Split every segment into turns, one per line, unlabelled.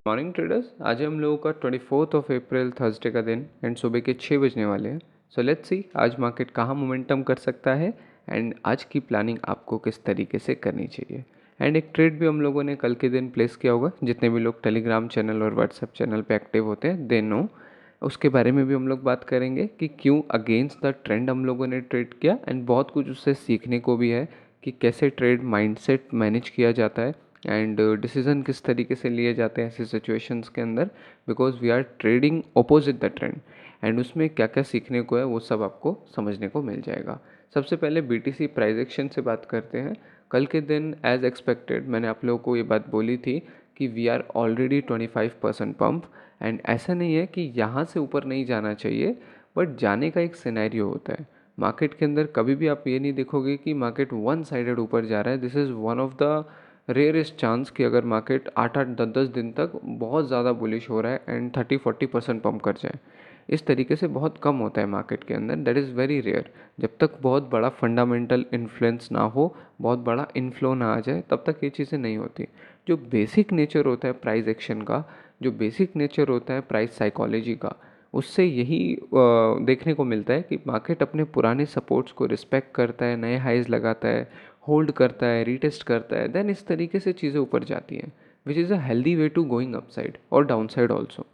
Morning traders, आज हम लोगों का 24 अप्रैल थर्सडे का दिन एंड सुबह के 6 बजने वाले हैं। सो लेट्स सी आज मार्केट कहाँ मोमेंटम कर सकता है एंड आज की प्लानिंग आपको किस तरीके से करनी चाहिए। एंड एक ट्रेड भी हम लोगों ने कल के दिन प्लेस किया होगा। जितने भी लोग टेलीग्राम चैनल और व्हाट्सएप चैनल पे एक्टिव होते हैं दे नो, उसके बारे में भी हम लोग बात करेंगे कि क्यों अगेंस्ट द ट्रेंड हम लोगों ने ट्रेड किया एंड बहुत कुछ उससे सीखने को भी है कि कैसे ट्रेड माइंडसेट मैनेज किया जाता है एंड डिसीजन किस तरीके से लिए जाते हैं ऐसे सिचुएशंस के अंदर, because we are trading opposite the trend. And उसमें क्या क्या सीखने को है वो सब आपको समझने को मिल जाएगा। सबसे पहले बीटीसी प्राइस एक्शन से बात करते हैं। कल के दिन एज एक्सपेक्टेड मैंने आप लोगों को ये बात बोली थी कि we are already 25% pump and ऐसा नहीं है कि यहाँ से ऊपर नहीं जाना चाहिए, बट जाने का एक सिनेरियो होता है मार्केट के अंदर। कभी भी आप ये नहीं देखोगे कि मार्केट वन साइडेड ऊपर जा रहा है। This is one of the rarest chance कि अगर मार्केट 8-10 दिन तक बहुत ज़्यादा बुलिश हो रहा है एंड 30-40% पंप कर जाए। इस तरीके से बहुत कम होता है मार्केट के अंदर, दैट इज़ वेरी रेयर। जब तक बहुत बड़ा फंडामेंटल इन्फ्लुएंस ना हो, बहुत बड़ा इन्फ्लो ना आ जाए, तब तक ये चीज़ें नहीं होती। जो बेसिक नेचर होता है प्राइस एक्शन का, जो बेसिक नेचर होता है प्राइस साइकोलॉजी का, उससे यही देखने को मिलता है कि मार्केट अपने पुराने सपोर्ट्स को रिस्पेक्ट करता है, नए हाइज लगाता है, होल्ड करता है, रीटेस्ट करता है, देन इस तरीके से चीज़ें ऊपर जाती हैं, which is a healthy way to going upside और डाउन साइड ऑल्सो।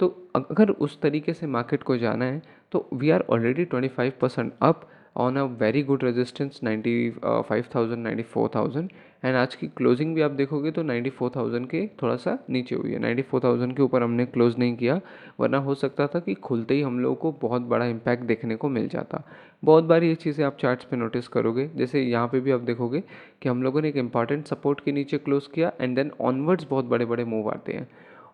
तो अगर उस तरीके से मार्केट को जाना है तो we are already 25% up on a very good resistance 95,000 94,000। And आज की क्लोजिंग भी आप देखोगे तो 94,000 के थोड़ा सा नीचे हुई है। 94,000 के ऊपर हमने क्लोज नहीं किया, वरना हो सकता था कि खुलते ही हम लोगों को बहुत बड़ा इम्पैक्ट देखने को मिल जाता। बहुत बार ये चीज़ें आप चार्ट्स पे नोटिस करोगे, जैसे यहाँ पे भी आप देखोगे कि हम लोगों ने एक इंपॉर्टेंट सपोर्ट के नीचे क्लोज किया एंड देन ऑनवर्ड्स बहुत बड़े बड़े मूव आते हैं।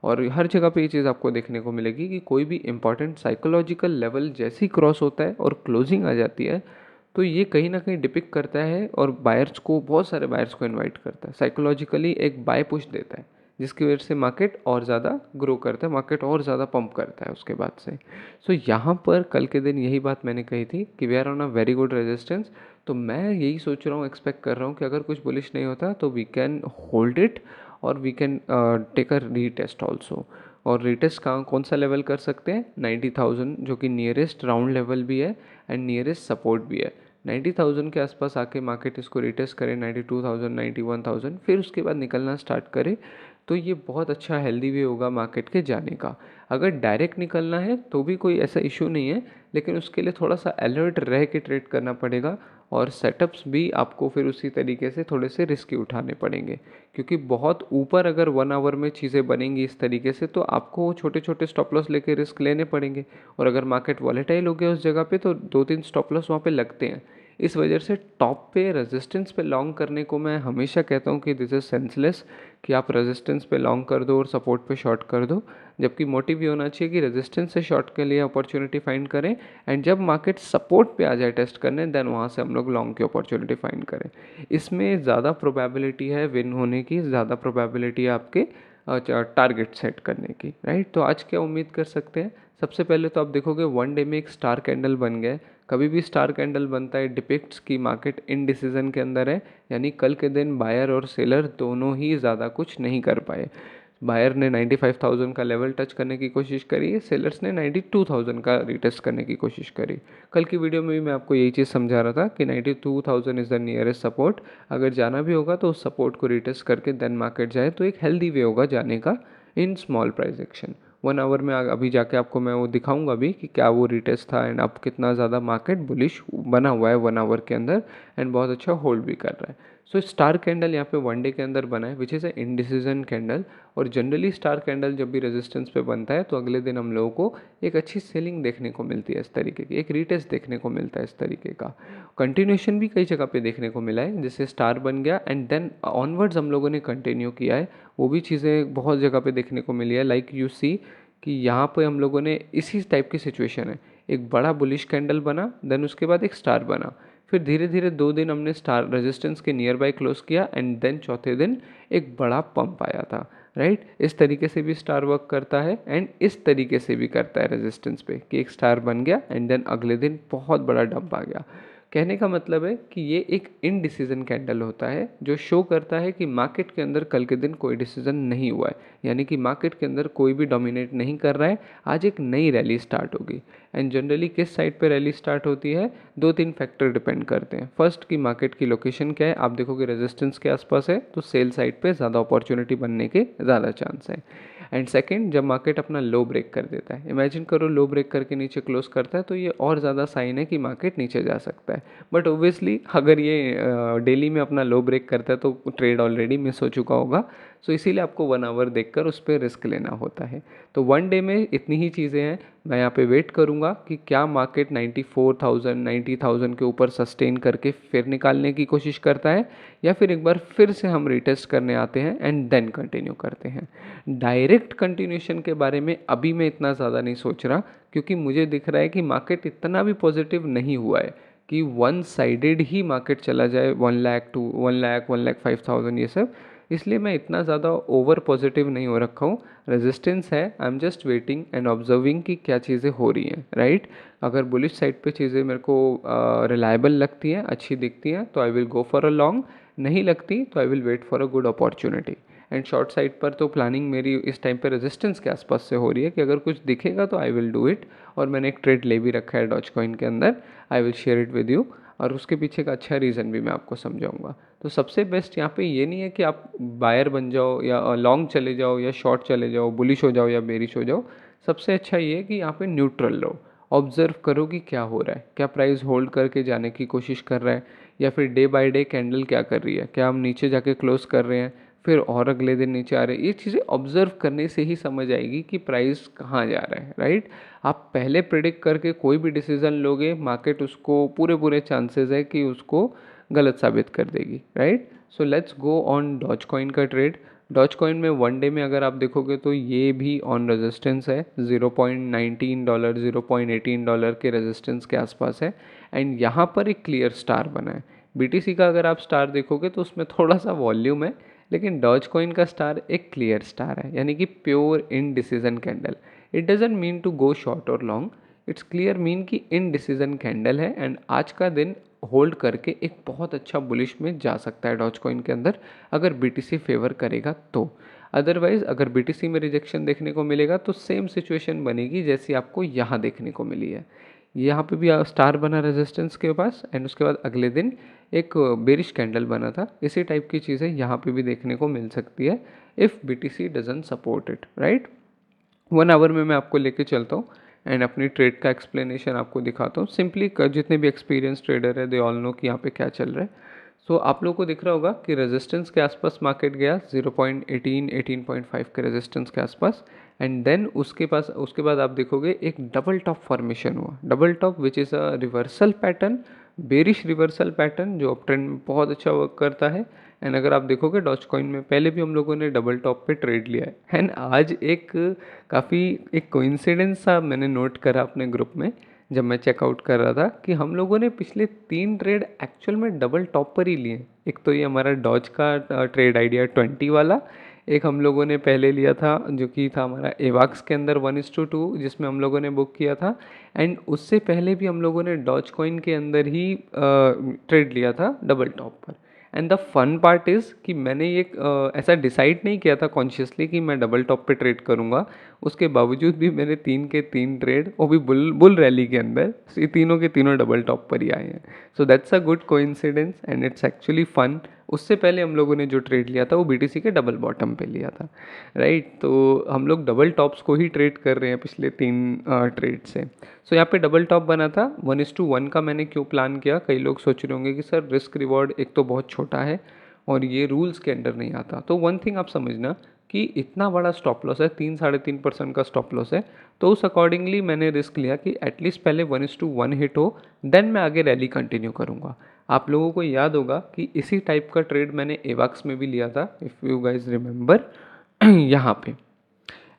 और हर जगह पे ये चीज़ आपको देखने को मिलेगी कि कोई भी इंपॉर्टेंट साइकोलॉजिकल लेवल जैसे ही क्रॉस होता है और क्लोजिंग आ जाती है, तो ये कहीं ना कहीं डिपिक्ट करता है और बायर्स को, बहुत सारे बायर्स को इनवाइट करता है, साइकोलॉजिकली एक बाय पुश देता है, जिसकी वजह से मार्केट और ज़्यादा ग्रो करता है, मार्केट और ज़्यादा पंप करता है उसके बाद से। सो यहाँ पर कल के दिन यही बात मैंने कही थी कि we are on a very good resistance. तो मैं यही सोच रहा हूँ, एक्सपेक्ट कर रहा हूँ कि अगर कुछ बुलिश नहीं होता तो वी कैन होल्ड इट और we can take a retest also. और रीटेस्ट कहाँ कौन सा लेवल कर सकते हैं? 90,000, जो कि नियरेस्ट राउंड लेवल भी है एंड नियरेस्ट सपोर्ट भी है। 90,000 के आसपास आके मार्केट इसको रिटेस्ट करे, 92,000 91,000, फिर उसके बाद निकलना स्टार्ट करे, तो ये बहुत अच्छा हेल्दी वे होगा मार्केट के जाने का। अगर डायरेक्ट निकलना है तो भी कोई ऐसा इशू नहीं है, लेकिन उसके लिए थोड़ा सा अलर्ट रह के ट्रेड करना पड़ेगा और सेटअप्स भी आपको फिर उसी तरीके से थोड़े से रिस्क उठाने पड़ेंगे, क्योंकि बहुत ऊपर अगर 1 आवर में चीज़ें बनेंगी इस तरीके से तो आपको छोटे छोटे स्टॉप लॉस लेके रिस्क लेने पड़ेंगे। और अगर मार्केट वॉलेटाइल हो गया उस जगह पे तो 2-3 स्टॉप लॉस वहाँ पे लगते हैं। इस वजह से टॉप पे रेजिस्टेंस पे लॉन्ग करने को मैं हमेशा कहता हूँ कि दिस इज़ सेंसलेस, कि आप रेजिस्टेंस पे लॉन्ग कर दो और सपोर्ट पे शॉर्ट कर दो। जबकि मोटिव ये होना चाहिए कि रेजिस्टेंस से शॉर्ट के लिए अपॉर्चुनिटी फाइंड करें एंड जब मार्केट सपोर्ट पे आ जाए टेस्ट करने, देन वहाँ से हम लोग लॉन्ग की अपॉर्चुनिटी फाइंड करें। इसमें ज़्यादा प्रोबेबिलिटी है विन होने की, ज़्यादा प्रोबेबिलिटी है आपके टारगेट सेट करने की, राइट। तो आज क्या उम्मीद कर सकते हैं? सबसे पहले तो आप देखोगे वन डे में एक स्टार कैंडल बन गया है। कभी भी स्टार कैंडल बनता है डिपिक्ट्स की मार्केट इन डिसीजन के अंदर है, यानी कल के दिन बायर और सेलर दोनों ही ज़्यादा कुछ नहीं कर पाए। बायर ने 95,000 का लेवल टच करने की कोशिश करी, सेलर्स ने 92,000 का रिटेस्ट करने की कोशिश करी। कल की वीडियो में भी मैं आपको यही चीज़ समझा रहा था कि 92,000 इज़ द नियरेस्ट सपोर्ट। अगर जाना भी होगा तो उस सपोर्ट को रिटेस्ट करके देन मार्केट जाए तो एक हेल्दी वे होगा जाने का in small price action. 1 hour में अभी जाके आपको मैं वो दिखाऊंगा भी कि क्या वो रिटेस्ट था एंड अब कितना ज़्यादा मार्केट बुलिश बना हुआ है 1 आवर के अंदर एंड बहुत अच्छा होल्ड भी कर रहा है। सो स्टार कैंडल यहाँ पे वन डे के अंदर बना है which is a indecision candle. और जनरली स्टार कैंडल जब भी रेजिस्टेंस पे बनता है तो अगले दिन हम लोगों को एक अच्छी सेलिंग देखने को मिलती है इस तरीके की, एक रीटेस्ट देखने को मिलता है इस तरीके का। कंटिन्यूशन भी कई जगह पे देखने को मिला है, जैसे स्टार बन गया एंड देन ऑनवर्ड्स हम लोगों ने कंटिन्यू किया है, वो भी चीज़ें बहुत जगह पे देखने को मिली है। लाइक यू सी कि यहाँ पे हम लोगों ने इसी टाइप की सिचुएशन है, एक बड़ा बुलिश कैंडल बना, देन उसके बाद एक स्टार बना, फिर धीरे धीरे 2 दिन हमने स्टार रेजिस्टेंस के नियर बाय क्लोज किया एंड देन चौथे दिन एक बड़ा पंप आया था, राइट। इस तरीके से भी स्टार वर्क करता है एंड इस तरीके से भी करता है रेजिस्टेंस पे कि एक स्टार बन गया एंड देन अगले दिन बहुत बड़ा डंप आ गया। कहने का मतलब है कि ये एक इनडिसीजन कैंडल होता है जो शो करता है कि मार्केट के अंदर कल के दिन कोई डिसीजन नहीं हुआ है, यानी कि मार्केट के अंदर कोई भी डोमिनेट नहीं कर रहा है। आज एक नई रैली स्टार्ट होगी। एंड जनरली किस साइड पे रैली स्टार्ट होती है, 2-3 फैक्टर डिपेंड करते हैं। फर्स्ट कि मार्केट की लोकेशन क्या है, आप देखोगे रेजिस्टेंस के आसपास है तो सेल साइड पे ज़्यादा अपॉर्चुनिटी बनने के ज़्यादा चांस है। एंड सेकेंड, जब मार्केट अपना लो ब्रेक कर देता है, इमेजिन करो लो ब्रेक करके नीचे क्लोज करता है, तो ये और ज़्यादा साइन है कि मार्केट नीचे जा सकता है। बट ओब्वियसली अगर ये डेली में अपना लो ब्रेक करता है तो ट्रेड ऑलरेडी मिस हो चुका होगा। सो इसीलिए आपको 1 आवर देखकर उस पर रिस्क लेना होता है। तो 1 डे में इतनी ही चीज़ें हैं। मैं यहाँ पे वेट करूँगा कि क्या मार्केट 94,000 90,000 के ऊपर सस्टेन करके फिर निकालने की कोशिश करता है, या फिर एक बार फिर से हम रिटेस्ट करने आते हैं एंड देन कंटिन्यू करते हैं। डायरेक्ट कंटिन्यूशन के बारे में अभी मैं इतना ज़्यादा नहीं सोच रहा, क्योंकि मुझे दिख रहा है कि मार्केट इतना भी पॉजिटिव नहीं हुआ है कि वन साइडेड ही मार्केट चला जाए 1 लाख टू 1 लाख 1,05,000 ये सब। इसलिए मैं इतना ज़्यादा ओवर पॉजिटिव नहीं हो रखा हूँ। रेजिस्टेंस है, I am just waiting and observing कि क्या चीज़ें हो रही हैं, राइट। अगर बुलिश साइड पे चीज़ें मेरे को रिलायबल लगती हैं, अच्छी दिखती हैं, तो I will go for a long. नहीं लगती तो I will wait for a good opportunity. And short side पर तो प्लानिंग मेरी इस टाइम पे रेजिस्टेंस के आसपास से हो रही है कि अगर कुछ दिखेगा तो आई विल डू इट। और मैंने एक ट्रेड ले भी रखा है डॉज कॉइन के अंदर, I will share it with you, और उसके पीछे का अच्छा रीज़न भी मैं आपको समझाऊंगा। तो सबसे बेस्ट यहाँ पे ये नहीं है कि आप बायर बन जाओ या लॉन्ग चले जाओ या शॉर्ट चले जाओ, बुलिश हो जाओ या बेरिश हो जाओ। सबसे अच्छा ये है कि यहाँ पे न्यूट्रल रहो, ऑब्जर्व करो कि क्या हो रहा है, क्या प्राइस होल्ड करके जाने की कोशिश कर रहा है, या फिर डे बाय डे कैंडल क्या कर रही है, क्या हम नीचे जाके क्लोज कर रहे हैं फिर और अगले दिन नीचे आ रहे हैं। ये चीज़ें ऑब्जर्व करने से ही समझ आएगी कि प्राइस कहाँ जा रहा है, राइट। आप पहले प्रिडिक्ट करके कोई भी डिसीजन लोगे, मार्केट उसको पूरे पूरे चांसेस है कि उसको गलत साबित कर देगी, right. So let's go on Dogecoin का ट्रेड। डॉज कॉइन में 1 डे में अगर आप देखोगे तो ये भी ऑन रेजिस्टेंस है, $0.19 $0.18 के रेजिस्टेंस के आसपास है। एंड यहाँ पर एक क्लियर स्टार बना है। BTC का अगर आप स्टार देखोगे तो उसमें थोड़ा सा वॉल्यूम है, लेकिन डॉज कॉइन का स्टार एक क्लियर स्टार है, यानी कि pure indecision candle. It doesn't mean to go short और लॉन्ग, इट्स क्लियर मीन कि इनडिसीजन कैंडल है। एंड आज का दिन होल्ड करके एक बहुत अच्छा बुलिश में जा सकता है डॉज कॉइन के अंदर, अगर BTC फेवर करेगा तो। अदरवाइज अगर BTC में रिजेक्शन देखने को मिलेगा तो सेम सिचुएशन बनेगी जैसी आपको यहाँ देखने को मिली है। यहाँ पे भी स्टार बना रेजिस्टेंस के पास, एंड उसके बाद अगले दिन एक बेरिश कैंडल बना था। इसी टाइप की चीज़ें यहाँ पे भी देखने को मिल सकती है if BTC doesn't support it, right. 1 hour में मैं आपको लेके चलता हूँ एंड अपनी ट्रेड का एक्सप्लेनेशन आपको दिखाता हूँ। सिंपली जितने भी एक्सपीरियंस ट्रेडर है दे ऑल नो कि यहाँ पे क्या चल रहा है। सो आप लोगों को दिख रहा होगा कि रेजिस्टेंस के आसपास मार्केट गया 0.18 18.5 के रेजिस्टेंस के आसपास। एंड देन उसके बाद आप देखोगे एक डबल टॉप फॉर्मेशन हुआ, double top which is a reversal pattern, bearish reversal pattern जो अप ट्रेंड में बहुत अच्छा वर्क करता है। एंड अगर आप देखोगे डॉज कॉइन में पहले भी हम लोगों ने डबल टॉप पे ट्रेड लिया है। एंड आज काफ़ी एक कोइंसिडेंस सा मैंने नोट करा अपने ग्रुप में जब मैं चेकआउट कर रहा था कि हम लोगों ने पिछले 3 ट्रेड एक्चुअल में डबल टॉप पर ही लिए। एक तो ये हमारा डॉज का ट्रेड आइडिया 20 वाला, एक हम लोगों ने पहले लिया था जो कि था हमारा एवाक्स के अंदर 1:2 जिसमें हम लोगों ने बुक किया था। एंड उससे पहले भी हम लोगों ने डॉज कॉइन के अंदर ही ट्रेड लिया था डबल टॉप पर। And the fun part is कि मैंने ये ऐसा डिसाइड नहीं किया था कॉन्शियसली कि मैं डबल टॉप पे ट्रेड करूँगा। उसके बावजूद भी मैंने 3 के 3 ट्रेड, वो भी बुल रैली के अंदर, ये तीनों के तीनों डबल टॉप पर ही आए हैं। So that's a good coincidence and it's actually fun. उससे पहले हम लोगों ने जो ट्रेड लिया था वो BTC के डबल बॉटम पे लिया था, राइट। तो हम लोग डबल टॉप्स को ही ट्रेड कर रहे हैं पिछले 3 ट्रेड से। सो यहाँ पे डबल टॉप बना था 1:1 का। मैंने क्यों प्लान किया, कई लोग सोच रहे होंगे कि सर रिस्क रिवॉर्ड एक तो बहुत छोटा है और ये रूल्स के अंडर नहीं आता। तो वन थिंग आप समझना कि इतना बड़ा स्टॉप लॉस है, 3-3.5% का स्टॉप लॉस है, तो उस अकॉर्डिंगली मैंने रिस्क लिया कि एटलीस्ट पहले 1:1 हिट हो, देन मैं आगे रैली कंटिन्यू करूँगा। आप लोगों को याद होगा कि इसी टाइप का ट्रेड मैंने एवाक्स में भी लिया था, इफ़ यू गाइज रिमेंबर यहाँ पे।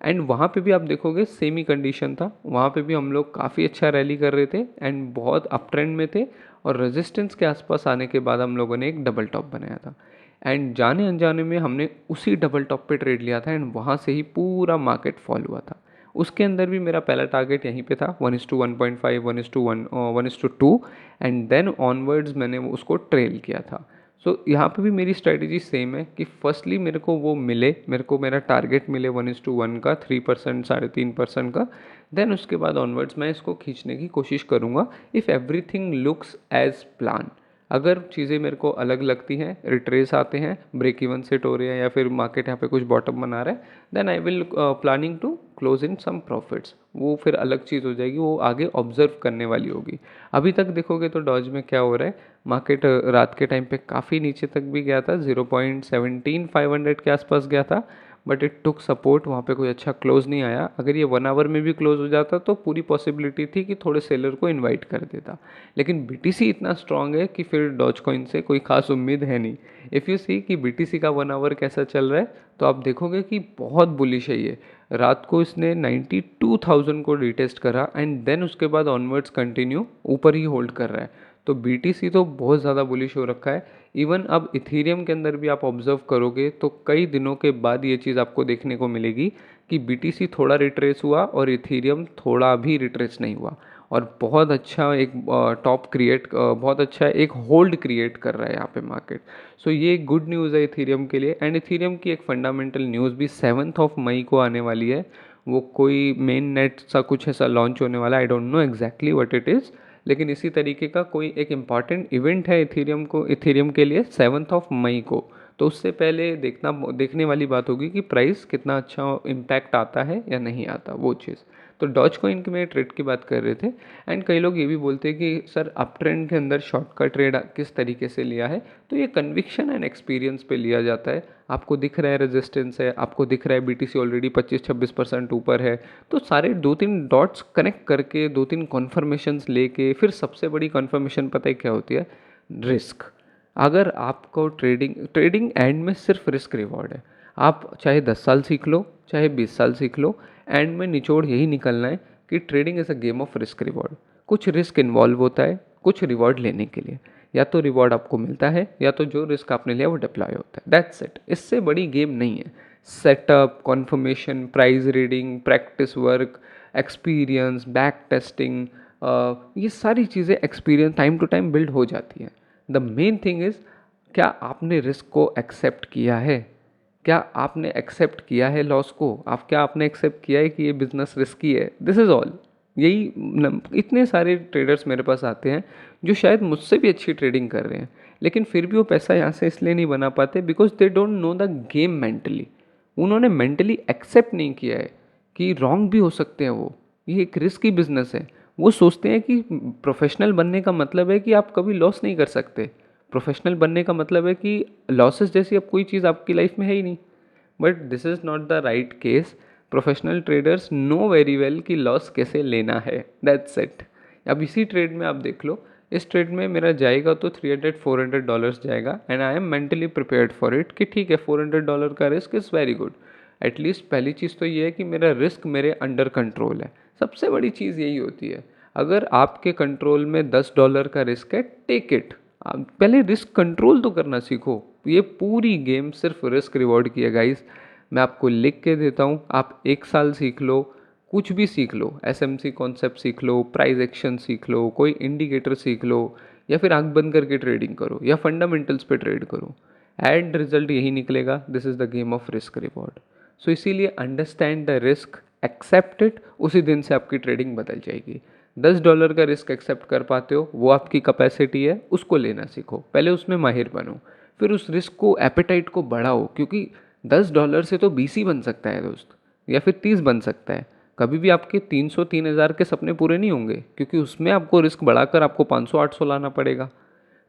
एंड वहाँ पे भी आप देखोगे सेम ही कंडीशन था, वहाँ पे भी हम लोग काफ़ी अच्छा रैली कर रहे थे एंड बहुत अप ट्रेंड में थे, और रेजिस्टेंस के आसपास आने के बाद हम लोगों ने एक डबल टॉप बनाया था। एंड जाने अनजाने में हमने उसी डबल टॉप पे ट्रेड लिया था एंड वहाँ से ही पूरा मार्केट फॉल हुआ था। उसके अंदर भी मेरा पहला टारगेट यहीं पे था 1:1.5, 1:1, 1:2, एंड देन ऑनवर्ड्स मैंने उसको ट्रेल किया था। सो यहाँ पे भी मेरी स्ट्रेटजी सेम है कि फर्स्टली मेरे को वो मिले, मेरे को मेरा टारगेट मिले 1:1 का, 3%, 3.5% का, देन उसके बाद ऑनवर्ड्स मैं इसको खींचने की कोशिश करूँगा if everything looks as plan. अगर चीज़ें मेरे को अलग लगती हैं, रिट्रेस आते हैं, ब्रेक इवन सेट हो रहे हैं या फिर मार्केट यहाँ पे कुछ बॉटम बना रहा है, then I will planning to close in some profits. वो फिर अलग चीज़ हो जाएगी, वो आगे ऑब्जर्व करने वाली होगी। अभी तक देखोगे तो डॉज में क्या हो रहा है, मार्केट रात के टाइम पे काफ़ी नीचे तक भी गया था, 0.17500 के आसपास गया था, बट इट टुक सपोर्ट, वहाँ पे कोई अच्छा क्लोज नहीं आया। अगर ये 1 आवर में भी क्लोज हो जाता तो पूरी पॉसिबिलिटी थी कि थोड़े सेलर को इनवाइट कर देता, लेकिन बीटीसी इतना स्ट्रांग है कि फिर डॉज कॉइन से कोई खास उम्मीद है नहीं। इफ़ यू सी कि बीटीसी का 1 आवर कैसा चल रहा है, तो आप देखोगे कि बहुत बुलिश है ये। रात को इसने 92,000 को रिटेस्ट करा एंड देन उसके बाद ऑनवर्ड्स कंटिन्यू ऊपर ही होल्ड कर रहा है। तो बीटीसी तो बहुत ज़्यादा बुलिश हो रखा है। इवन अब इथीरियम के अंदर भी आप ऑब्जर्व करोगे तो कई दिनों के बाद ये चीज़ आपको देखने को मिलेगी कि बीटीसी थोड़ा रिट्रेस हुआ और इथीरियम थोड़ा भी रिट्रेस नहीं हुआ, और बहुत अच्छा एक टॉप क्रिएट, बहुत अच्छा एक होल्ड क्रिएट कर रहा है यहाँ पे मार्केट। सो ये एक गुड न्यूज़ है इथीरियम के लिए। एंड इथीरियम की एक फंडामेंटल न्यूज़ भी 7 मई को आने वाली है। वो कोई मेन नेट सा कुछ ऐसा लॉन्च होने वाला है, I don't know exactly what it is, लेकिन इसी तरीके का कोई एक इम्पॉर्टेंट इवेंट है इथीरियम के लिए 7 मई को। तो उससे पहले देखने वाली बात होगी कि प्राइस कितना अच्छा इम्पैक्ट आता है या नहीं आता, वो चीज़। तो डॉज कॉइन के में ट्रेड की बात कर रहे थे, एंड कई लोग ये भी बोलते हैं कि सर अप ट्रेंड के अंदर शॉर्ट का ट्रेड किस तरीके से लिया है। तो ये कन्विक्शन एंड एक्सपीरियंस पे लिया जाता है। आपको दिख रहा है रेजिस्टेंस है, आपको दिख रहा है बीटीसी ऑलरेडी 25-26% ऊपर है, तो सारे 2-3 डॉट्स कनेक्ट करके 2-3 कॉन्फर्मेशंस लेके फिर सबसे बड़ी कॉन्फर्मेशन पता है क्या होती है, रिस्क। अगर आपको ट्रेडिंग एंड में सिर्फ रिस्क रिवॉर्ड है, आप चाहे 10 साल सीख लो चाहे 20 साल सीख लो, एंड में निचोड़ यही निकलना है कि trading is a game of risk reward. कुछ रिस्क इन्वॉल्व होता है कुछ रिवॉर्ड लेने के लिए, या तो रिवॉर्ड आपको मिलता है या तो जो रिस्क आपने लिया वो डिप्लॉय होता है, दैट्स इट। इससे बड़ी गेम नहीं है। Setup, confirmation, price reading, practice work, experience, back testing, ये सारी चीज़ें experience time to time build हो जाती हैं। द मेन थिंग इज़, क्या आपने रिस्क को एक्सेप्ट किया है? क्या आपने एक्सेप्ट किया है लॉस को? क्या आपने एक्सेप्ट किया है कि ये बिजनेस रिस्की है? This is all. इतने सारे ट्रेडर्स मेरे पास आते हैं जो शायद मुझसे भी अच्छी ट्रेडिंग कर रहे हैं, लेकिन फिर भी वो पैसा यहाँ से इसलिए नहीं बना पाते because they don't know the game mentally. उन्होंने मेंटली एक्सेप्ट नहीं किया है कि रॉन्ग भी हो सकते हैं वो, ये एक रिस्की बिजनेस है। वो सोचते हैं कि प्रोफेशनल बनने का मतलब है कि आप कभी लॉस नहीं कर सकते, प्रोफेशनल बनने का मतलब है कि लॉसेस जैसी अब कोई चीज़ आपकी लाइफ में है ही नहीं। But this is not the right case. Professional traders know very well कि लॉस कैसे लेना है, दैट्स इट। अब इसी ट्रेड में आप देख लो, इस ट्रेड में मेरा जाएगा तो $300-400 जाएगा, and I am mentally prepared for it कि ठीक है, $400 का risk is very good. At least पहली चीज़ तो ये है कि मेरा रिस्क मेरे अंडर कंट्रोल है। सबसे बड़ी चीज़ यही होती है, अगर आपके कंट्रोल में $10 का रिस्क है, टेक इट। आप पहले रिस्क कंट्रोल तो करना सीखो। ये पूरी गेम सिर्फ रिस्क रिवॉर्ड की है गाइस। मैं आपको लिख के देता हूँ, आप 1 साल सीख लो, कुछ भी सीख लो, एसएमसी कॉन्सेप्ट सीख लो, प्राइस एक्शन सीख लो, कोई इंडिकेटर सीख लो, या फिर आंख बंद करके ट्रेडिंग करो या फंडामेंटल्स पे ट्रेड करो, एंड रिजल्ट यही निकलेगा। This is the game of risk reward. So इसीलिए understand the risk, accept it, उसी दिन से आपकी ट्रेडिंग बदल जाएगी। $10 का रिस्क एक्सेप्ट कर पाते हो, वो आपकी कैपेसिटी है, उसको लेना सीखो, पहले उसमें माहिर बनो, फिर उस रिस्क को, एपेटाइट को बढ़ाओ, क्योंकि $10 से तो 20 ही बन सकता है दोस्त, या फिर 30 बन सकता है। कभी भी आपके 300-3000 के सपने पूरे नहीं होंगे, क्योंकि उसमें आपको रिस्क बढ़ाकर आपको 500-800 लाना पड़ेगा।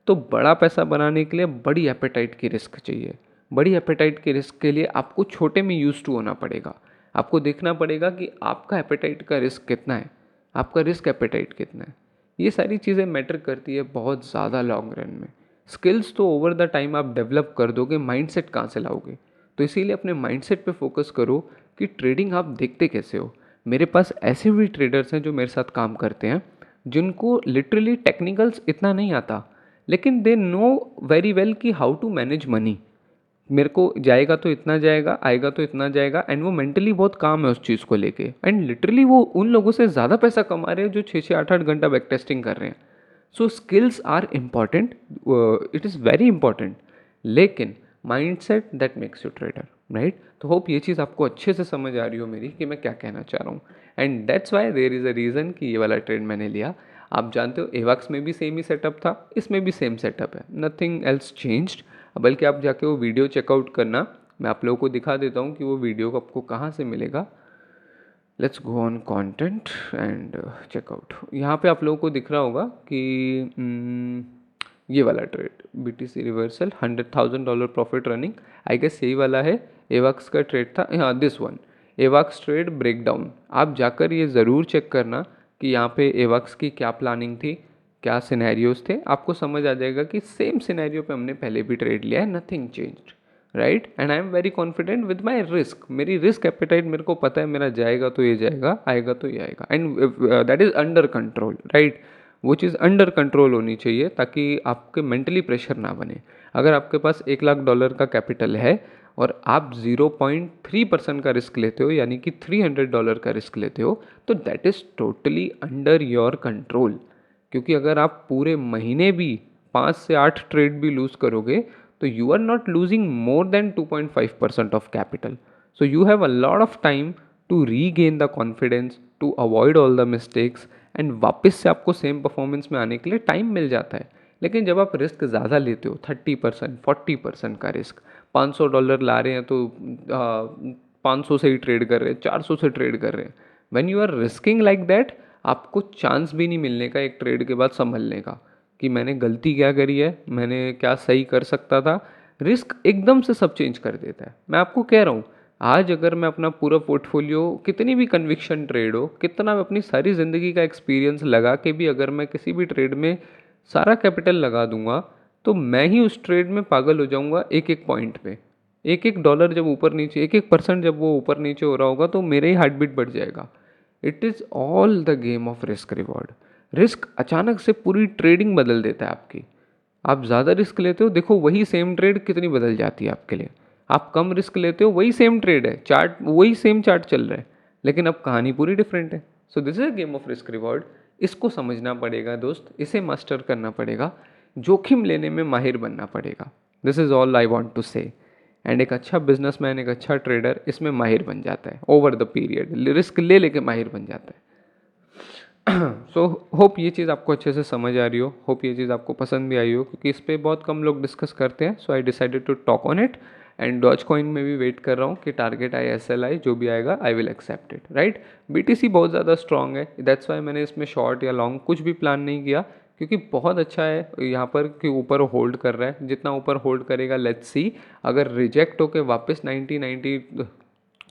तो बड़ा पैसा बनाने के लिए बड़ी एपेटाइट की रिस्क चाहिए। बड़ी एपेटाइट के रिस्क के लिए आपको छोटे में यूज टू होना पड़ेगा। आपको देखना पड़ेगा कि आपका एपेटाइट का रिस्क कितना है, आपका रिस्क एपेटाइट कितना है। ये सारी चीज़ें मैटर करती है बहुत ज़्यादा लॉन्ग रन में। स्किल्स तो ओवर द टाइम आप डेवलप कर दोगे, माइंडसेट कहाँ से लाओगे? तो इसीलिए अपने माइंडसेट पे फोकस करो कि ट्रेडिंग आप देखते कैसे हो। मेरे पास ऐसे भी ट्रेडर्स हैं जो मेरे साथ काम करते हैं, जिनको लिटरली टेक्निकल्स इतना नहीं आता, लेकिन दे नो वेरी वेल कि हाउ टू मैनेज मनी। मेरे को जाएगा तो इतना जाएगा, आएगा तो इतना जाएगा, एंड वो मेंटली बहुत काम है उस चीज़ को लेके, एंड लिटरली वो उन लोगों से ज़्यादा पैसा कमा रहे हैं जो 6-8 घंटा बैक टेस्टिंग कर रहे हैं. So skills are important, it is very important, लेकिन mindset that makes you trader, right. तो होप ये चीज़ आपको अच्छे से समझ आ रही हो मेरी कि मैं क्या कहना चाह रहा हूँ. And that's why there is a reason कि ये वाला ट्रेड मैंने लिया. आप जानते हो एवाक्स में भी सेम ही सेटअप था, इसमें भी सेम सेटअप है, नथिंग एल्स चेंज्ड. बल्कि आप जाके वो वीडियो चेकआउट करना, मैं आप लोगों को दिखा देता हूँ कि वो वीडियो आपको कहाँ से मिलेगा. Let's go on content and checkout. यहाँ पे आप लोगों को दिख रहा होगा कि ये वाला trade BTC reversal $100,000 profit running, I guess यही वाला है. एवाक्स का ट्रेड था, हाँ this one, Avax trade breakdown. आप जाकर ये ज़रूर चेक करना कि यहाँ पे एवाक्स की क्या प्लानिंग थी, क्या सिनेरियोज थे. आपको समझ आ जाएगा कि सेम सिनेरियो पे हमने पहले भी ट्रेड लिया है, nothing changed, right. And I am very confident with my risk. मेरी रिस्क एपेटाइट मेरे को पता है, मेरा जाएगा तो ये जाएगा, आएगा तो ये आएगा, and that is under control, right. वो चीज़ अंडर कंट्रोल होनी चाहिए ताकि आपके मेंटली प्रेशर ना बने. अगर आपके पास $1,00,000 का कैपिटल है और आप 0.3% का रिस्क लेते हो, यानी कि $300 का रिस्क लेते हो, तो that is totally under your control. क्योंकि अगर आप पूरे महीने भी 5 से 8 ट्रेड भी लूज़ करोगे तो you are not losing more than 2.5% of capital. So you have a lot of time to regain the confidence, to avoid all the mistakes, and वापस से आपको सेम परफॉर्मेंस में आने के लिए टाइम मिल जाता है. लेकिन जब आप रिस्क ज़्यादा लेते हो, 30%, 40% का रिस्क, $500 ला रहे हैं तो 500 से ही ट्रेड कर रहे हैं, 400 से ट्रेड कर रहे हैं. When you are risking like that, आपको चांस भी नहीं मिलने का एक ट्रेड के बाद संभलने का कि मैंने गलती क्या करी है, मैंने क्या सही कर सकता था. रिस्क एकदम से सब चेंज कर देता है. मैं आपको कह रहा हूँ, आज अगर मैं अपना पूरा पोर्टफोलियो, कितनी भी कन्विक्शन ट्रेड हो, कितना अपनी सारी ज़िंदगी का एक्सपीरियंस लगा के भी अगर मैं किसी भी ट्रेड में सारा कैपिटल लगा दूंगा, तो मैं ही उस ट्रेड में पागल हो जाऊंगा. एक एक पॉइंट पे, एक एक डॉलर जब ऊपर नीचे, एक एक परसेंट जब वो ऊपर नीचे हो रहा होगा, तो मेरे ही हार्ट बीट बढ़ जाएगा. It is all the game of risk reward. Risk अचानक से पूरी ट्रेडिंग बदल देता है आपकी. आप ज़्यादा रिस्क लेते हो, देखो वही सेम ट्रेड कितनी बदल जाती है आपके लिए. आप कम रिस्क लेते हो, वही सेम ट्रेड है, चार्ट वही सेम चार्ट चल रहा है, लेकिन अब कहानी पूरी डिफरेंट है. So this is a game of risk reward. इसको समझना पड़ेगा दोस्त, इसे मास्टर करना पड़ेगा, जोखिम लेने में माहिर बनना पड़ेगा. This is all I want to say. And एक अच्छा बिजनेसमैन, एक अच्छा ट्रेडर इसमें माहिर बन जाता है ओवर द पीरियड, रिस्क ले लेके माहिर बन जाता है. सो होप ये चीज़ आपको अच्छे से समझ आ रही हो, होप ये चीज़ आपको पसंद भी आई हो, क्योंकि इस पर बहुत कम लोग डिस्कस करते हैं. So I decided to talk on it. And Dogecoin में भी वेट कर रहा हूँ कि टारगेट आई, SLI जो भी आएगा I will accept it, right. BTC बहुत ज़्यादा स्ट्रॉन्ग है, दैट्स वाई मैंने इसमें शॉर्ट या लॉन्ग कुछ भी प्लान नहीं किया, क्योंकि बहुत अच्छा है यहाँ पर कि ऊपर होल्ड कर रहा है. जितना ऊपर होल्ड करेगा, लेट्स सी, अगर रिजेक्ट होके वापस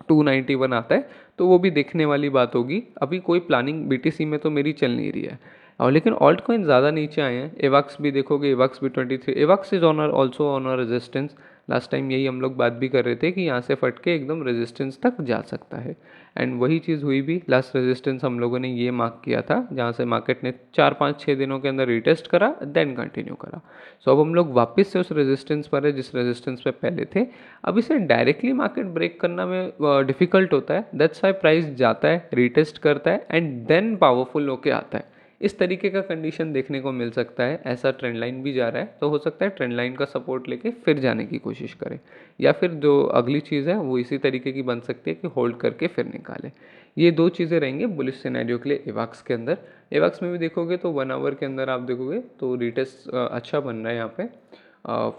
291 आता है तो वो भी देखने वाली बात होगी. अभी कोई प्लानिंग BTC में तो मेरी चल नहीं रही है. और लेकिन ऑल्ट कॉइन ज़्यादा नीचे आए हैं. एवाक्स भी देखोगे, एवाक्स भी 23, AVAX is honour also honour resistance. Last time यही हम लोग बात भी कर रहे थे कि यहाँ से फट के एकदम रेजिस्टेंस तक जा सकता है. एंड वही चीज़ हुई भी. लास्ट रेजिस्टेंस हम लोगों ने ये मार्क किया था, जहाँ से मार्केट ने 4-5-6 दिनों के अंदर रिटेस्ट करा, देन कंटिन्यू करा. सो अब हम लोग वापस से उस रेजिस्टेंस पर है जिस रेजिस्टेंस पे पहले थे. अब इसे डायरेक्टली मार्केट ब्रेक करना में डिफ़िकल्ट होता है. दैट्स वाई प्राइस जाता है, रिटेस्ट करता है, एंड देन पावरफुल होके आता है. इस तरीके का कंडीशन देखने को मिल सकता है. ऐसा ट्रेंड लाइन भी जा रहा है, तो हो सकता है ट्रेंड लाइन का सपोर्ट लेके फिर जाने की कोशिश करें, या फिर जो अगली चीज़ है वो इसी तरीके की बन सकती है कि होल्ड करके फिर निकाले. ये दो चीज़ें रहेंगे बुलिश सिनेरियो के लिए एवाक्स के अंदर. एवाक्स में भी देखोगे तो 1 आवर के अंदर आप देखोगे तो रिटेस्ट अच्छा बन रहा है. यहाँ पे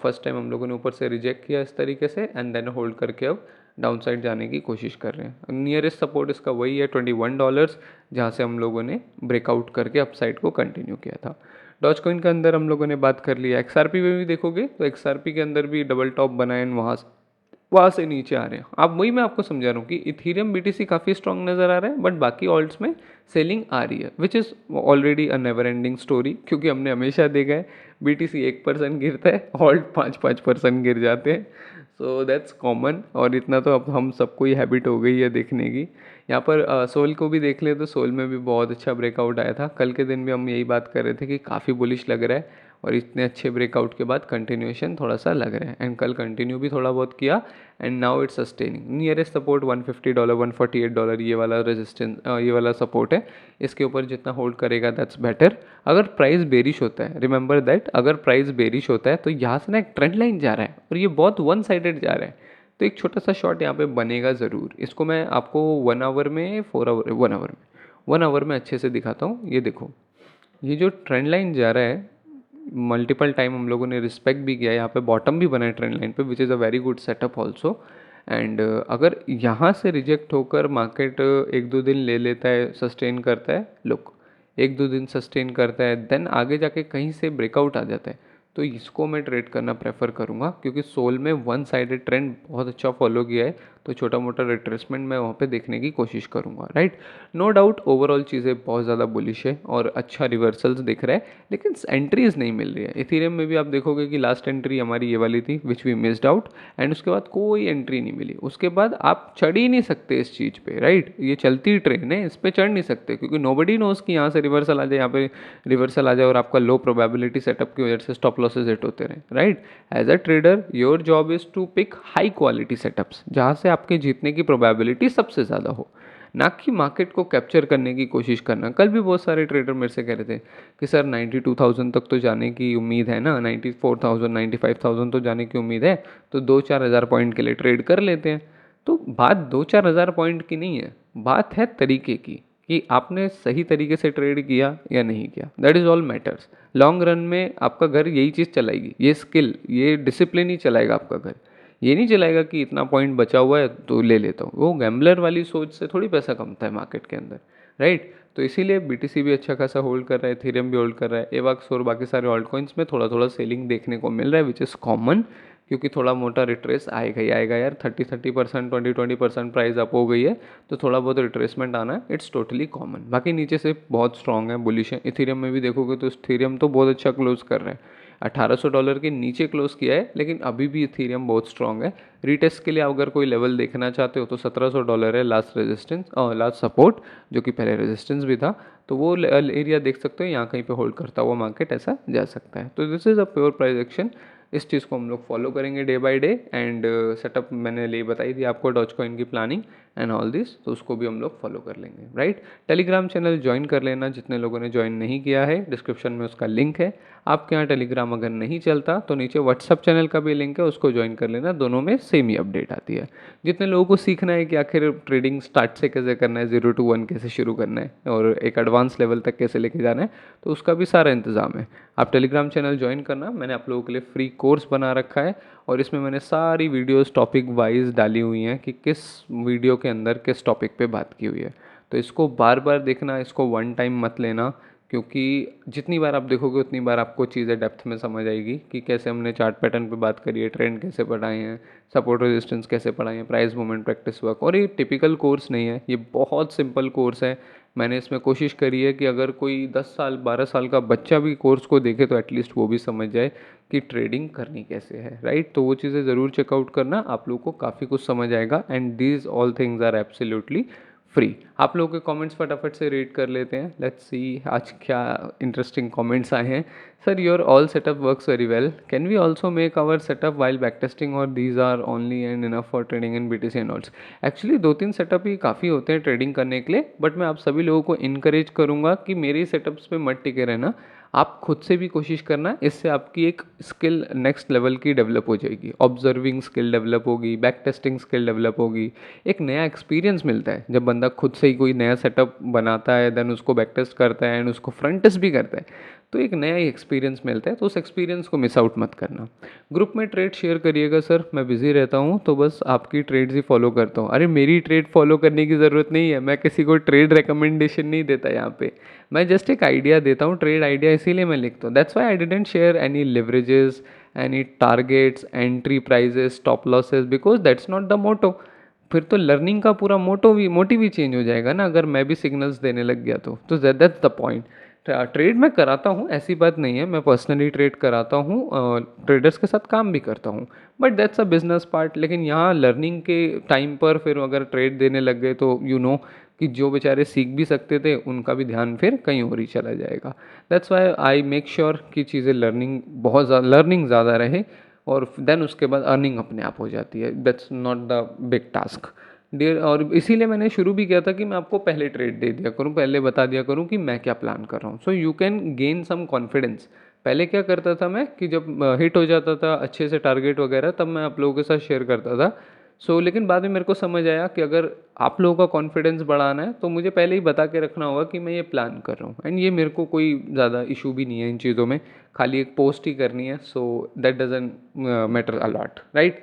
फर्स्ट टाइम हम लोगों ने ऊपर से रिजेक्ट किया इस तरीके से, एंड देन होल्ड करके अब डाउन साइड जाने की कोशिश कर रहे हैं. नियरेस्ट सपोर्ट इसका वही है $21, जहाँ से हम लोगों ने ब्रेकआउट करके अप साइड को कंटिन्यू किया था. डॉज कॉइन के अंदर हम लोगों ने बात कर लिया. XRP में भी देखोगे तो XRP के अंदर भी डबल टॉप बनाए, एंड वहाँ से नीचे आ रहे हैं. अब वही मैं आपको समझा रहा हूँ कि इथीरियम BTC काफ़ी स्ट्रॉन्ग नज़र आ रहा है, बट बाकी ऑल्ट्स में सेलिंग आ रही है, which is already a never ending story. क्योंकि हमने हमेशा देखा है BTC 1% गिरता है, ऑल्ट 5% गिर जाते हैं. सो दैट्स कॉमन, और इतना तो अब हम सबको ही हैबिट हो गई है देखने की. यहाँ पर सोल को भी देख ले तो सोल में भी बहुत अच्छा ब्रेकआउट आया था. कल के दिन भी हम यही बात कर रहे थे कि काफ़ी बुलिश लग रहा है, और इतने अच्छे ब्रेकआउट के बाद कंटिन्यूएशन थोड़ा सा लग रहा है, एंड कल कंटिन्यू भी थोड़ा बहुत किया, and now it's sustaining. Nearest support $150, $148 ये वाला रेजिस्टेंस, ये वाला सपोर्ट है। इसके ऊपर जितना होल्ड करेगा दैट्स बेटर। अगर प्राइस बेरिश होता है, रिमेंबर दैट, अगर प्राइस बेरिश होता है तो यहाँ से ना एक ट्रेंड लाइन जा रहा है और ये बहुत वन साइडेड जा रहा है, तो एक छोटा सा शॉट यहाँ पे बनेगा ज़रूर। इसको मैं आपको 1 आवर में, 4 आवर, 1 आवर में, 1 आवर में अच्छे से दिखाता हूँ। ये देखो, ये जो ट्रेंड लाइन जा रहा है, मल्टीपल टाइम हम लोगों ने रिस्पेक्ट भी किया है, यहाँ पे बॉटम भी बना है ट्रेंड लाइन पे, विच is a very good setup also. And अगर यहाँ से रिजेक्ट होकर मार्केट 1-2 दिन ले लेता है, सस्टेन करता है, लुक 1-2 दिन सस्टेन करता है, देन आगे जाके कहीं से ब्रेकआउट आ जाता है, तो इसको मैं ट्रेड करना प्रेफर करूँगा, क्योंकि सोल में वन साइडेड ट्रेंड बहुत अच्छा फॉलो किया है, तो छोटा मोटा रिट्रेसमेंट मैं वहाँ पे देखने की कोशिश करूँगा, राइट। नो डाउट ओवरऑल चीज़ें बहुत ज़्यादा बुलिश है और अच्छा रिवर्सल्स दिख रहा है, लेकिन एंट्रीज नहीं मिल रही है। इथेरियम में भी आप देखोगे कि लास्ट एंट्री हमारी ये वाली थी, which we missed out, and उसके बाद कोई एंट्री नहीं मिली। उसके बाद आप चढ़ ही नहीं सकते इस चीज़ पे, राइट। ये चलती ट्रेन है, इस पर चढ़ नहीं सकते, क्योंकि नोबडी नोज कि यहाँ से रिवर्सल आ जाए, यहाँ पे रिवर्सल आ जाए और आपका लो प्रोबेबिलिटी सेटअप की वजह से स्टॉप लॉसेज हिट होते रहे, right. As a trader your job is to pick high quality setups, जहाँ से आपके जीतने की प्रोबेबिलिटी सबसे ज़्यादा हो, ना कि मार्केट को कैप्चर करने की कोशिश करना। कल भी बहुत सारे ट्रेडर मेरे से कह रहे थे कि सर 92,000 तक तो जाने की उम्मीद है ना, 94,000, 95,000 तो जाने की उम्मीद है, तो 2-4 हज़ार पॉइंट के लिए ट्रेड कर लेते हैं। तो बात 2-4 हज़ार पॉइंट की नहीं है, बात है तरीके की, कि आपने सही तरीके से ट्रेड किया या नहीं किया, that is all matters. Long run में आपका घर यही चीज़ चलाएगी, ये स्किल, ये डिसिप्लिन ही चलाएगा आपका घर। ये नहीं चलाएगा कि इतना पॉइंट बचा हुआ है तो ले लेता हूँ, वो गैम्बलर वाली सोच से थोड़ी पैसा कमता है मार्केट के अंदर, राइट। तो इसीलिए BTC भी अच्छा खासा होल्ड कर रहा है, इथेरियम भी होल्ड कर रहा है, एवाक्स और बाकी सारे ऑल्ट कॉइन्स में थोड़ा थोड़ा सेलिंग देखने को मिल रहा है, विच इज़ कॉमन, क्योंकि थोड़ा मोटा रिट्रेस आएगा ही आएगा यार। 30% 20% प्राइस अप हो गई है, तो थोड़ा बहुत रिट्रेसमेंट आना है, इट्स टोटली कॉमन। बाकी नीचे से बहुत स्ट्रॉन्ग है, बुलिश है। इथेरियम में भी देखोगे तो इथेरियम तो बहुत अच्छा क्लोज कर रहा है, $1,800 के नीचे क्लोज किया है, लेकिन अभी भी इथेरियम बहुत स्ट्रॉन्ग है। रीटेस्ट के लिए अगर कोई लेवल देखना चाहते हो तो $1,700 है लास्ट रेजिस्टेंस और लास्ट सपोर्ट, जो कि पहले रेजिस्टेंस भी था, तो वो एरिया देख सकते हो, यहाँ कहीं पे होल्ड करता हुआ मार्केट ऐसा जा सकता है। तो this is a pure price action, इस चीज़ को हम लोग फॉलो करेंगे day by day. And setup मैंने ले बताई थी आपको, डॉज कॉइन की प्लानिंग एंड ऑल दिस, तो उसको भी हम लोग फॉलो कर लेंगे, राइट। टेलीग्राम चैनल ज्वाइन कर लेना, जितने लोगों ने ज्वाइन नहीं किया है, डिस्क्रिप्शन में उसका लिंक है। आपके यहाँ टेलीग्राम अगर नहीं चलता तो नीचे व्हाट्सअप चैनल का भी लिंक है, उसको ज्वाइन कर लेना, दोनों में सेम ही अपडेट आती है। जितने लोगों को सीखना है कि आखिर ट्रेडिंग स्टार्ट से कैसे करना है, 0 to 1 कैसे शुरू करना है और एक एडवांस लेवल तक कैसे लेके जाना है, तो उसका भी सारा इंतजाम है। आप टेलीग्राम चैनल ज्वाइन करना, मैंने आप लोगों के लिए फ्री कोर्स बना रखा है, और इसमें मैंने सारी वीडियोस टॉपिक वाइज डाली हुई हैं कि किस वीडियो के अंदर किस टॉपिक पे बात की हुई है। तो इसको बार बार देखना, इसको वन टाइम मत लेना, क्योंकि जितनी बार आप देखोगे उतनी बार आपको चीज़ें डेप्थ में समझ आएगी कि कैसे हमने चार्ट पैटर्न पे बात करी है, ट्रेंड कैसे पढ़ाए हैं, सपोर्ट रेजिस्टेंस कैसे पढ़ाए हैं, प्राइस मूवमेंट, प्रैक्टिस वर्क। और ये टिपिकल कोर्स नहीं है, ये बहुत सिंपल कोर्स है। मैंने इसमें कोशिश करी है कि अगर कोई 10 साल 12 साल का बच्चा भी कोर्स को देखे तो एटलीस्ट वो भी समझ जाए कि ट्रेडिंग करनी कैसे है, राइट। तो वो चीज़ें ज़रूर चेकआउट करना, आप लोगों को काफ़ी कुछ समझ आएगा। And these all things are absolutely free. आप लोगों के कमेंट्स फटाफट से रीड कर लेते हैं, लेट्स सी आज क्या इंटरेस्टिंग कमेंट्स आए हैं। Sir your all setup works very well, can we also make our setup while back testing और these are only and enough for trading in BTC and alts. Actually 2-3 setup ही काफ़ी होते हैं trading करने के लिए, बट मैं आप सभी लोगों को इनकरेज करूँगा कि मेरे सेटअप्स पे मत टिके रहना, आप खुद से भी कोशिश करना। इससे आपकी एक स्किल नेक्स्ट लेवल की डेवलप हो जाएगी, ऑब्जर्विंग स्किल डेवलप होगी, बैक टेस्टिंग स्किल डेवलप होगी, एक नया एक्सपीरियंस मिलता है जब बंदा खुद से ही कोई नया सेटअप बनाता है, देन उसको बैक टेस्ट करता है एंड उसको फ्रंट टेस्ट भी करता है, तो एक नया ही एक्सपीरियंस मिलता है। तो उस एक्सपीरियंस को मिस आउट मत करना। ग्रुप में ट्रेड शेयर करिएगा सर, मैं बिजी रहता हूँ तो बस आपकी ट्रेड्स ही फॉलो करता हूँ। अरे मेरी ट्रेड फॉलो करने की ज़रूरत नहीं है, मैं किसी को ट्रेड रिकमेंडेशन नहीं देता यहाँ पे, मैं जस्ट एक आइडिया देता हूँ, ट्रेड आइडिया, इसीलिए मैं लिखता हूँ। That's why I didn't share any leverages, any targets, entry prices, stop losses, because that's not the motto. फिर तो लर्निंग का पूरा मोटिव ही चेंज हो जाएगा ना, अगर मैं भी सिग्नल्स देने लग गया तो दैट्स द पॉइंट। ट्रेड मैं कराता हूँ, ऐसी बात नहीं है, मैं पर्सनली ट्रेड कराता हूँ, ट्रेडर्स के साथ काम भी करता हूँ, but that's a business part. लेकिन यहाँ लर्निंग के टाइम पर फिर अगर ट्रेड देने लग गए तो यू नो कि जो बेचारे सीख भी सकते थे उनका भी ध्यान फिर कहीं और ही चला जाएगा। That's why I make sure कि चीज़ें लर्निंग ज़्यादा रहे और देन उसके बाद अर्निंग अपने आप हो जाती है। That's not the big task dear. और इसीलिए मैंने शुरू भी किया था कि मैं आपको पहले ट्रेड दे दिया करूँ, पहले बता दिया करूँ कि मैं क्या प्लान कर रहा हूँ, so you can gain some confidence. पहले क्या करता था मैं कि जब हिट हो जाता था अच्छे से टारगेट वगैरह, तब मैं आप लोगों के साथ शेयर करता था। लेकिन बाद में मेरे को समझ आया कि अगर आप लोगों का कॉन्फिडेंस बढ़ाना है तो मुझे पहले ही बता के रखना होगा कि मैं ये प्लान कर रहा हूँ। एंड ये मेरे को कोई ज़्यादा इशू भी नहीं है इन चीज़ों में, खाली एक पोस्ट ही करनी है, so that doesn't matter a lot, right.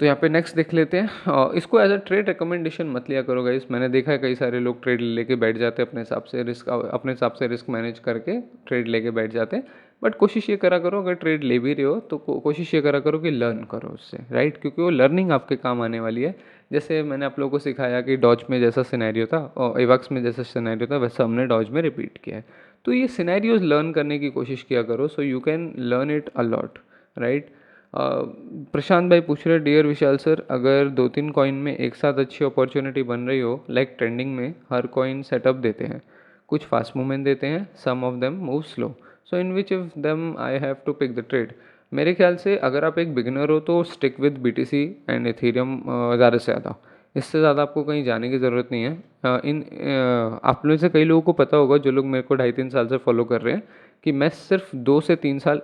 तो यहाँ पे नेक्स्ट देख लेते हैं। इसको एज अ ट्रेड रिकमेंडेशन मत लिया करो गाइस। मैंने देखा है कई सारे लोग ट्रेड लेके बैठ जाते हैं अपने हिसाब से रिस्क मैनेज करके ट्रेड लेके बैठ जाते हैं। बट कोशिश ये करा करो, अगर ट्रेड ले भी रहे हो तो कोशिश ये करा करो कि लर्न करो उससे, राइट, क्योंकि वो लर्निंग आपके काम आने वाली है। जैसे मैंने आप लोगों को सिखाया कि डॉज में जैसा सिनेरियो था और एवक्स में जैसा सिनेरियो था, वैसा हमने डॉज में रिपीट किया है। तो ये सिनेरियोज लर्न करने की कोशिश किया करो, so you can learn it a lot, right. Prashant भाई पूछ रहे, डियर विशाल सर, अगर 2-3 कॉइन में एक साथ अच्छी अपॉर्चुनिटी बन रही हो, लाइक ट्रेंडिंग में हर कॉइन सेटअप देते हैं, कुछ फास्ट मूवमेंट देते हैं, some of them move slow, so in which of them I have to pick the trade. मेरे ख्याल से अगर आप एक बिगिनर हो तो stick with BTC and Ethereum ज़्यादा से ज़्यादा, इससे ज़्यादा आपको कहीं जाने की ज़रूरत नहीं है। आप लोग से कई लोगों को पता होगा, जो लोग मेरे को 2.5-3 साल से फॉलो कर रहे हैं, कि मैं सिर्फ 2 से 3 साल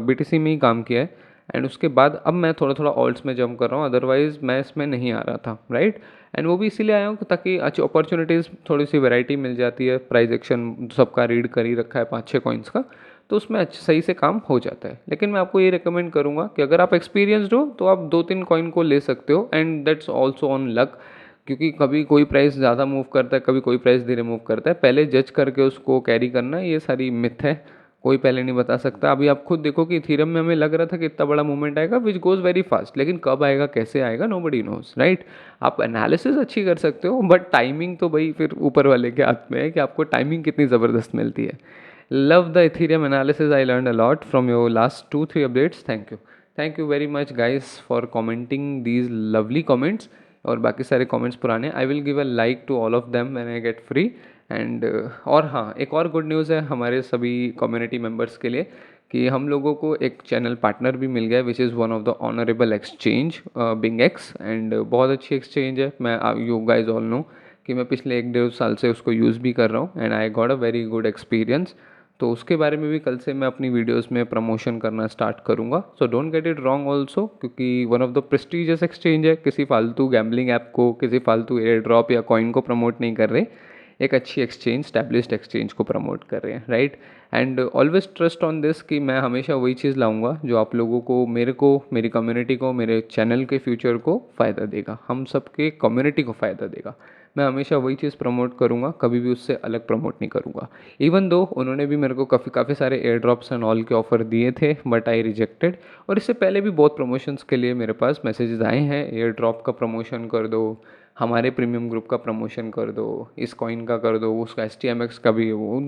BTC में ही काम किया है। एंड उसके बाद अब मैं थोड़ा थोड़ा ऑल्ट्स में जंप कर रहा हूँ, अदरवाइज मैं इसमें नहीं आ रहा था, राइट। एंड वो भी इसीलिए आया हूँ ताकि अच्छी अपॉर्चुनिटीज़, थोड़ी सी वैरायटी मिल जाती है, प्राइस एक्शन सबका रीड कर ही रखा है 5-6 कॉइन्स का, तो उसमें अच्छा सही से काम हो जाता है। लेकिन मैं आपको ये रिकमेंड करूँगा कि अगर आप एक्सपीरियंसड हो तो आप 2-3 कॉइन को ले सकते हो, and that's also on luck, क्योंकि कभी कोई प्राइस ज़्यादा मूव करता है, कभी कोई प्राइस धीरे मूव करता है। पहले जज करके उसको कैरी करना, ये सारी मिथ है, कोई पहले नहीं बता सकता। अभी आप खुद देखो कि इथेरियम में हमें लग रहा था कि इतना बड़ा मूवमेंट आएगा विच गोज़ वेरी फास्ट, लेकिन कब आएगा कैसे आएगा नोबडी नोज, राइट। आप एनालिसिस अच्छी कर सकते हो, बट टाइमिंग तो भाई फिर ऊपर वाले के हाथ में है कि आपको टाइमिंग कितनी ज़बरदस्त मिलती है। Love the Ethereum analysis, I learn a lot from your last 2-3 updates, thank you very much guys for commenting these lovely comments. और बाकी सारे कमेंट्स पुराने, I will give a like to all of them when I get free. And और हाँ, एक और good news है हमारे सभी कम्युनिटी मेंबर्स के लिए कि हम लोगों को एक चैनल पार्टनर भी मिल गया, which is one of the honourable exchange, BingX. And बहुत अच्छी एक्सचेंज है, मैं यू गाइज ऑल नो कि मैं पिछले 1-1.5 साल से उसको यूज़ भी कर रहा हूँ, and I got a very good experience. तो उसके बारे में भी कल से मैं अपनी वीडियोस में प्रमोशन करना स्टार्ट करूँगा, so don't get it wrong also, क्योंकि one of the prestigious exchange है। किसी फालतू गैम्बलिंग ऐप को, किसी फालतू एयर ड्रॉप या कॉइन को प्रमोट नहीं कर रहे, एक अच्छी एक्सचेंज, स्टैब्लिश्ड एक्सचेंज को प्रमोट कर रहे हैं, right. And always trust on this कि मैं हमेशा वही चीज़ लाऊंगा जो आप लोगों को, मेरे को, मेरी कम्युनिटी को, मेरे चैनल के फ्यूचर को फ़ायदा देगा, हम सबके कम्युनिटी को फ़ायदा देगा। मैं हमेशा वही चीज़ प्रमोट करूँगा, कभी भी उससे अलग प्रमोट नहीं करूँगा। इवन दो उन्होंने भी मेरे को काफ़ी सारे एयर ड्रॉप्स एंड ऑल के ऑफ़र दिए थे, बट आई रिजेक्टेड। और इससे पहले भी बहुत प्रमोशंस के लिए मेरे पास मैसेजेस आए हैं, एयर ड्रॉप का प्रमोशन कर दो, हमारे प्रीमियम ग्रुप का प्रमोशन कर दो, इस कॉइन का कर दो, उसका STMX का भी, वो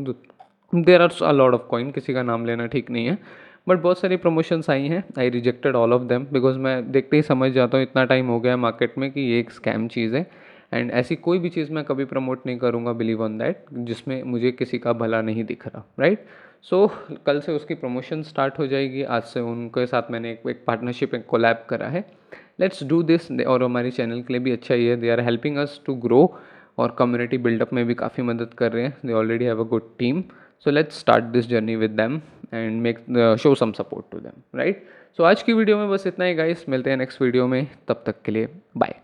there are a lot of coin, किसी का नाम लेना ठीक नहीं है, बट बहुत सारी प्रमोशंस आई हैं। आई rejected all of them because मैं देखते ही समझ जाता हूँ, इतना टाइम हो गया मार्केट में, कि ये एक स्कैम चीज़ है। एंड ऐसी कोई भी चीज़ मैं कभी प्रमोट नहीं करूँगा, बिलीव ऑन दैट, जिसमें मुझे किसी का भला नहीं दिख रहा, राइट। सो कल से उसकी प्रमोशन स्टार्ट हो जाएगी, आज से उनके साथ मैंने एक पार्टनरशिप, एक कोलैब करा है। लेट्स डू दिस, और हमारे चैनल के लिए भी अच्छा ही है, they are helping us to grow, और कम्युनिटी बिल्डअप में भी काफ़ी मदद कर रहे हैं, they already have a good team. So let's start this journey with them and make show some support to them, right. So आज की वीडियो में बस इतना ही गाइस, मिलते हैं नेक्स्ट वीडियो में, तब तक के लिए बाय।